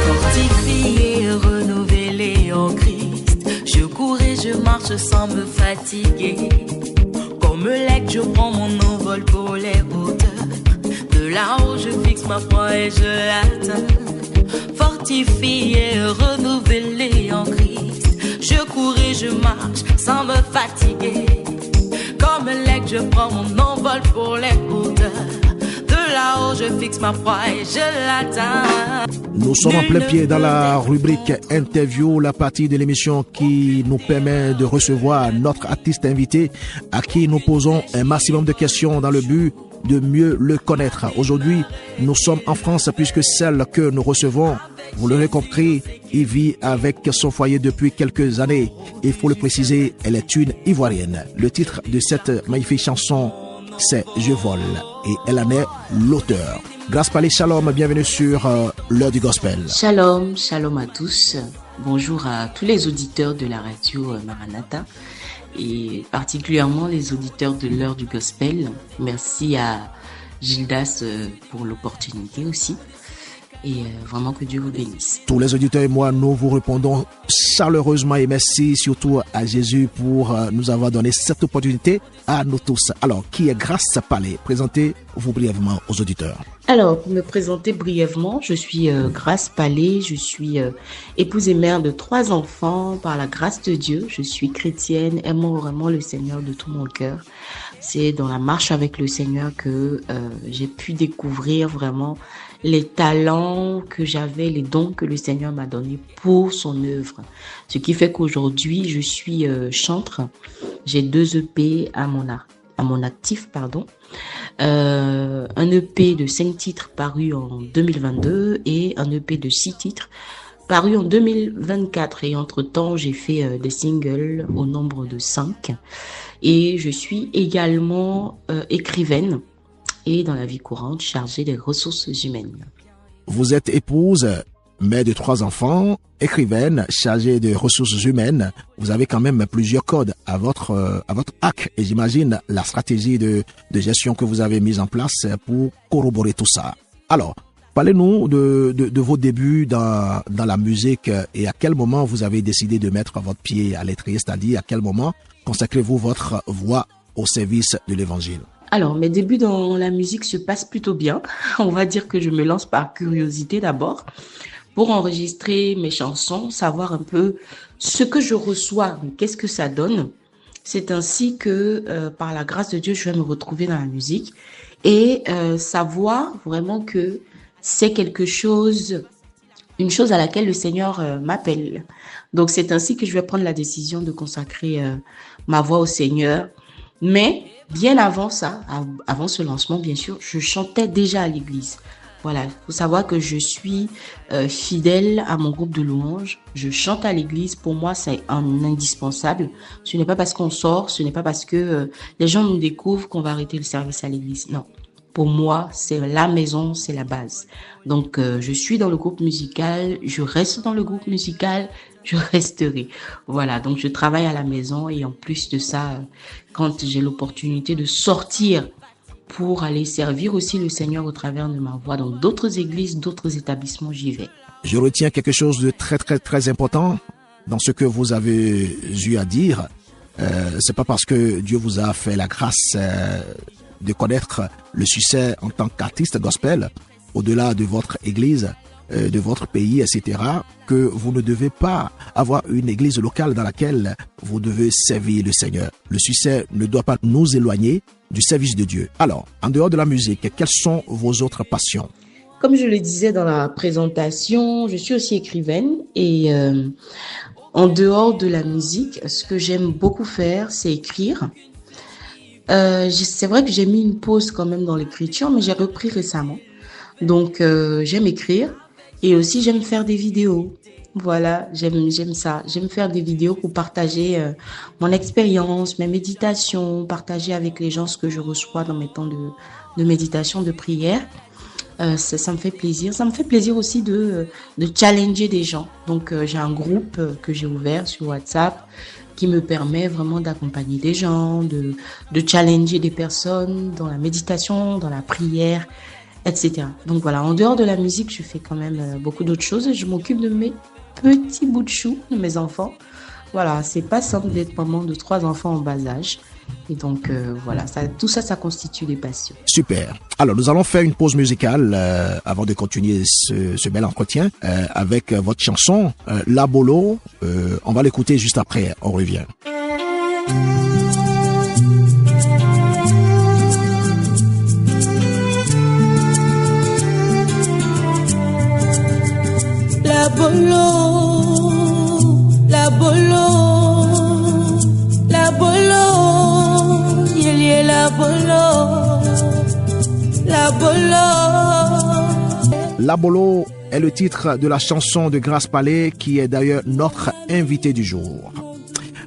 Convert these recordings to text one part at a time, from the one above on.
Fortifié, renouvelé en Christ, je cours et je marche sans me fatiguer. Comme l'aigle, je prends mon envol pour les hauteurs. De là-haut, je fixe ma foi et je l'atteins. Fortifié, renouvelé en Christ, je cours et je marche sans me fatiguer. Comme l'aigle, je prends mon envol pour les hauteurs. De là-haut, je fixe ma foi et je l'atteins. Nous sommes en plein pied dans la rubrique interview, la partie de l'émission qui nous permet de recevoir notre artiste invité à qui nous posons un maximum de questions dans le but de mieux le connaître. Aujourd'hui, nous sommes en France puisque celle que nous recevons, vous l'aurez compris, il vit avec son foyer depuis quelques années. Il faut le préciser, elle est une Ivoirienne. Le titre de cette magnifique chanson, c'est Je vole et elle en est l'auteur. Grace Palais, shalom, bienvenue sur l'heure du gospel. Shalom, shalom à tous. Bonjour à tous les auditeurs de la radio Maranatha et particulièrement les auditeurs de l'heure du gospel. Merci à Gildas pour l'opportunité aussi. Et vraiment que Dieu vous bénisse. Tous les auditeurs et moi, nous vous répondons chaleureusement et merci surtout à Jésus pour nous avoir donné cette opportunité à nous tous. Alors, qui est Grace Palais? Présentez-vous brièvement aux auditeurs. Alors, pour me présenter brièvement, je suis Grace Palais, je suis épouse et mère de 3 enfants par la grâce de Dieu. Je suis chrétienne, aimant vraiment le Seigneur de tout mon cœur. C'est dans la marche avec le Seigneur que j'ai pu découvrir vraiment les talents que j'avais, les dons que le Seigneur m'a donnés pour son œuvre. Ce qui fait qu'aujourd'hui, je suis chantre. J'ai 2 EP à mon actif. Un EP de 5 titres paru en 2022 et un EP de 6 titres paru en 2024. Et entre-temps, j'ai fait des singles au nombre de 5. Et je suis également écrivaine et dans la vie courante chargée des ressources humaines. Vous êtes épouse, mère de 3 enfants, écrivaine, chargée de ressources humaines. Vous avez quand même plusieurs codes à votre arc et j'imagine la stratégie de gestion que vous avez mise en place pour corroborer tout ça. Alors, parlez-nous de vos débuts dans la musique et à quel moment vous avez décidé de mettre votre pied à l'étrier, c'est-à-dire à quel moment consacrez-vous votre voix au service de l'évangile? Alors, mes débuts dans la musique se passent plutôt bien. On va dire que je me lance par curiosité d'abord pour enregistrer mes chansons, savoir un peu ce que je reçois, qu'est-ce que ça donne. C'est ainsi que, par la grâce de Dieu, je vais me retrouver dans la musique et savoir vraiment que c'est une chose à laquelle le Seigneur m'appelle. Donc, c'est ainsi que je vais prendre la décision de consacrer ma voix au Seigneur. Mais bien avant ça, avant ce lancement, bien sûr, je chantais déjà à l'église. Voilà, il faut savoir que je suis fidèle à mon groupe de louanges. Je chante à l'église. Pour moi, c'est un indispensable. Ce n'est pas parce qu'on sort, ce n'est pas parce que les gens nous découvrent qu'on va arrêter le service à l'église. Non, pour moi, c'est la maison, c'est la base. Donc, je suis dans le groupe musical, je reste dans le groupe musical, je resterai. Voilà, donc je travaille à la maison et en plus de ça, quand j'ai l'opportunité de sortir pour aller servir aussi le Seigneur au travers de ma voix dans d'autres églises, d'autres établissements, j'y vais. Je retiens quelque chose de très, très, très important dans ce que vous avez eu à dire. C'est pas parce que Dieu vous a fait la grâce de connaître le succès en tant qu'artiste gospel, au-delà de votre église, de votre pays, etc., que vous ne devez pas avoir une église locale dans laquelle vous devez servir le Seigneur. Le succès ne doit pas nous éloigner du service de Dieu. Alors, en dehors de la musique, quelles sont vos autres passions? Comme je le disais dans la présentation, je suis aussi écrivaine et en dehors de la musique, ce que j'aime beaucoup faire, c'est écrire. C'est vrai que j'ai mis une pause quand même dans l'écriture, mais j'ai repris récemment. Donc, j'aime écrire et aussi j'aime faire des vidéos. Voilà, j'aime ça. J'aime faire des vidéos pour partager mon expérience, mes méditations, partager avec les gens ce que je reçois dans mes temps de méditation, de prière. Ça me fait plaisir. Ça me fait plaisir aussi de challenger des gens. Donc, j'ai un groupe que j'ai ouvert sur WhatsApp qui me permet vraiment d'accompagner des gens, de challenger des personnes dans la méditation, dans la prière. etc. Donc voilà, en dehors de la musique, je fais quand même beaucoup d'autres choses. Je m'occupe de mes petits bouts de chou, de mes enfants. Voilà, c'est pas simple d'être maman de 3 enfants en bas âge. Et donc voilà, tout ça, ça constitue des passions. Super. Alors, nous allons faire une pause musicale avant de continuer ce bel entretien avec votre chanson La Bolo. On va l'écouter juste après. On revient. La Bolo, la Bolo, la Bolo, yé la Bolo, la Bolo. La Bolo est le titre de la chanson de Grace Palais qui est d'ailleurs notre invité du jour.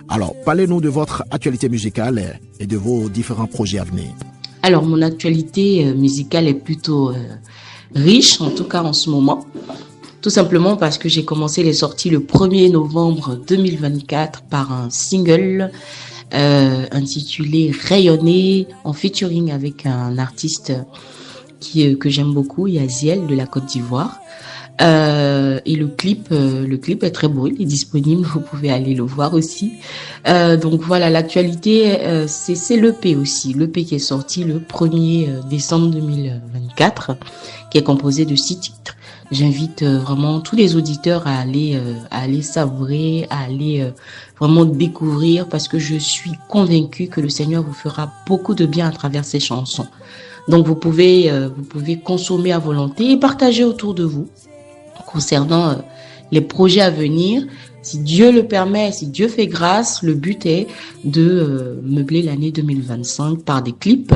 Alors, parlez-nous de votre actualité musicale et de vos différents projets à venir. Alors, mon actualité musicale est plutôt riche, en tout cas en ce moment. Tout simplement parce que j'ai commencé les sorties le 1er novembre 2024 par un single intitulé Rayonner, en featuring avec un artiste que j'aime beaucoup, Yaziel de la Côte d'Ivoire. Et le clip est très beau, il est disponible, vous pouvez aller le voir aussi. Donc voilà, l'actualité, c'est l'EP aussi, l'EP qui est sorti le 1er décembre 2024, qui est composé de 6 titres. J'invite vraiment tous les auditeurs à aller savourer, à aller vraiment découvrir, parce que je suis convaincue que le Seigneur vous fera beaucoup de bien à travers ces chansons. Donc vous pouvez consommer à volonté et partager autour de vous concernant les projets à venir. Si Dieu le permet, si Dieu fait grâce, le but est de meubler l'année 2025 par des clips.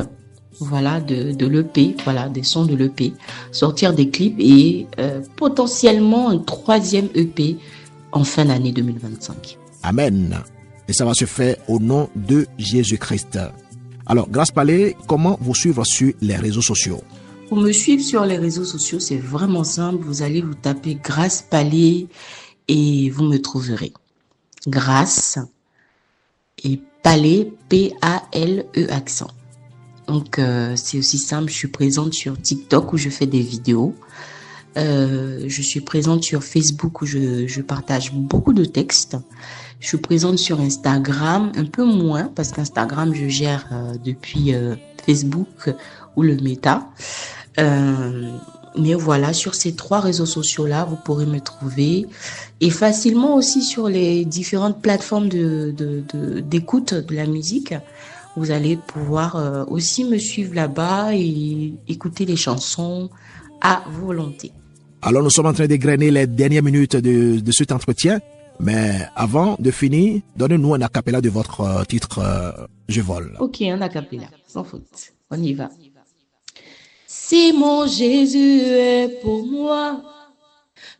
Voilà, de l'EP, voilà, des sons de l'EP, sortir des clips et potentiellement un 3e EP en fin d'année 2025. Amen. Et ça va se faire au nom de Jésus-Christ. Alors, Grace Palais, comment vous suivre sur les réseaux sociaux? Pour me suivre sur les réseaux sociaux, c'est vraiment simple. Vous allez vous taper Grace Palais et vous me trouverez. Grace et Palais, P-A-L-E accent. Donc, c'est aussi simple. Je suis présente sur TikTok où je fais des vidéos. Je suis présente sur Facebook où je partage beaucoup de textes. Je suis présente sur Instagram, un peu moins parce qu'Instagram, je gère depuis Facebook ou le Meta. Mais voilà, sur ces 3 réseaux sociaux-là, vous pourrez me trouver. Et facilement aussi sur les différentes plateformes d'écoute de la musique. Vous allez pouvoir aussi me suivre là-bas et écouter les chansons à volonté. Alors, nous sommes en train d'égrener les dernières minutes de cet entretien. Mais avant de finir, donnez-nous un acapella de votre titre Je vole. Ok, un acapella, sans faute. On y va. Si mon Jésus est pour moi,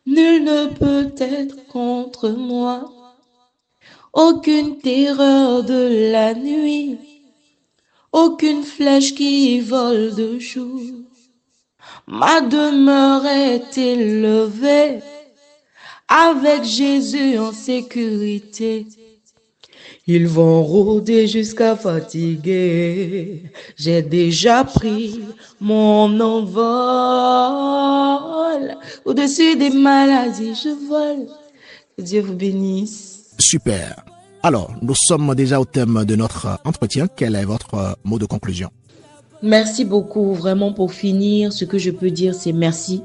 nul ne peut être contre moi. Aucune terreur de la nuit, aucune flèche qui vole de jour. Ma demeure est élevée, avec Jésus en sécurité. Ils vont rôder jusqu'à fatiguer. J'ai déjà pris mon envol. Au-dessus des maladies, je vole. Que Dieu vous bénisse. Super. Alors, nous sommes déjà au thème de notre entretien. Quel est votre mot de conclusion? Merci beaucoup. Vraiment, pour finir, ce que je peux dire, c'est merci.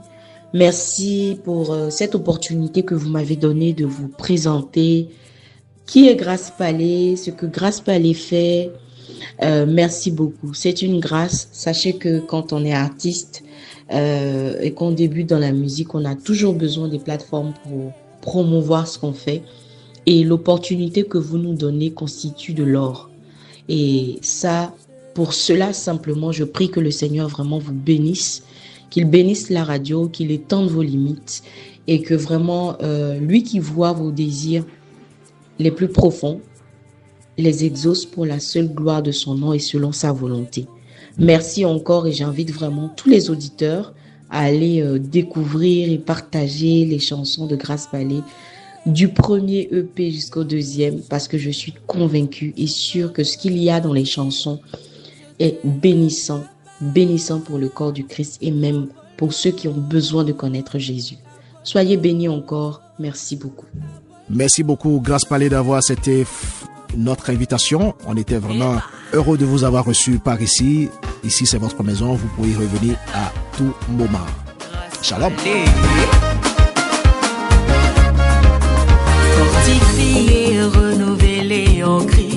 Merci pour cette opportunité que vous m'avez donnée de vous présenter qui est Grace Palais, ce que Grace Palais fait. Merci beaucoup. C'est une grâce. Sachez que quand on est artiste et qu'on débute dans la musique, on a toujours besoin des plateformes pour promouvoir ce qu'on fait. Et l'opportunité que vous nous donnez constitue de l'or. Et ça, pour cela, simplement, je prie que le Seigneur vraiment vous bénisse, qu'il bénisse la radio, qu'il étende vos limites et que vraiment, lui qui voit vos désirs les plus profonds, les exauce pour la seule gloire de son nom et selon sa volonté. Merci encore et j'invite vraiment tous les auditeurs à aller découvrir et partager les chansons de Grace Palais du premier EP jusqu'au deuxième parce que je suis convaincue et sûre que ce qu'il y a dans les chansons est bénissant, bénissant pour le corps du Christ et même pour ceux qui ont besoin de connaître Jésus. Soyez bénis encore. Merci beaucoup. Merci beaucoup, Grâce Palais, d'avoir accepté notre invitation. On était vraiment heureux de vous avoir reçu par ici. Ici, c'est votre maison. Vous pouvez y revenir à tout moment. Shalom. Fortifié, renouvelé en Christ.